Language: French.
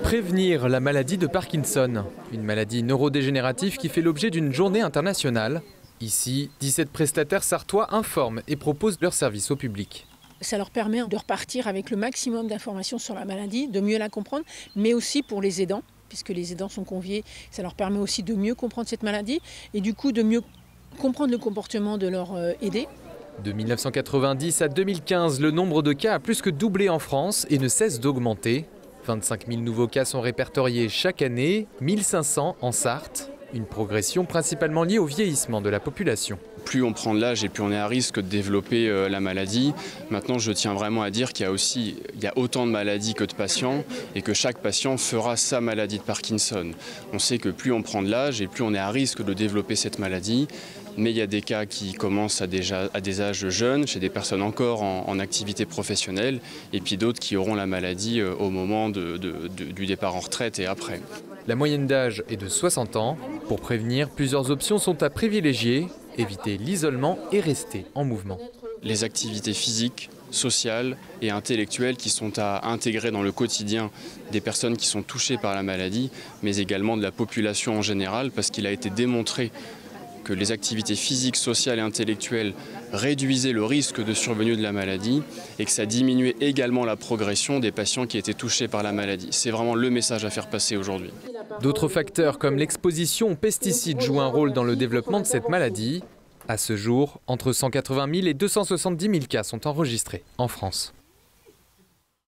Prévenir la maladie de Parkinson, une maladie neurodégénérative qui fait l'objet d'une journée internationale. Ici, 17 prestataires sarthois informent et proposent leurs services au public. Ça leur permet de repartir avec le maximum d'informations sur la maladie, de mieux la comprendre, mais aussi pour les aidants, puisque les aidants sont conviés, ça leur permet aussi de mieux comprendre cette maladie et du coup de mieux comprendre le comportement de leur aidé. De 1990 à 2015, le nombre de cas a plus que doublé en France et ne cesse d'augmenter. 25 000 nouveaux cas sont répertoriés chaque année, 1500 en Sarthe. Une progression principalement liée au vieillissement de la population. Plus on prend de l'âge et plus on est à risque de développer la maladie. Maintenant, je tiens vraiment à dire qu'il y a autant de maladies que de patients et que chaque patient fera sa maladie de Parkinson. On sait que plus on prend de l'âge et plus on est à risque de développer cette maladie. Mais il y a des cas qui commencent à des âges jeunes, chez des personnes encore en activité professionnelle, et puis d'autres qui auront la maladie au moment du départ en retraite et après. La moyenne d'âge est de 60 ans. Pour prévenir, plusieurs options sont à privilégier. Éviter l'isolement et rester en mouvement. Les activités physiques, sociales et intellectuelles qui sont à intégrer dans le quotidien des personnes qui sont touchées par la maladie, mais également de la population en général, parce qu'il a été démontré que les activités physiques, sociales et intellectuelles réduisaient le risque de survenue de la maladie et que ça diminuait également la progression des patients qui étaient touchés par la maladie. C'est vraiment le message à faire passer aujourd'hui. D'autres facteurs comme l'exposition aux pesticides jouent un rôle dans le développement de cette maladie. À ce jour, entre 180 000 et 270 000 cas sont enregistrés en France.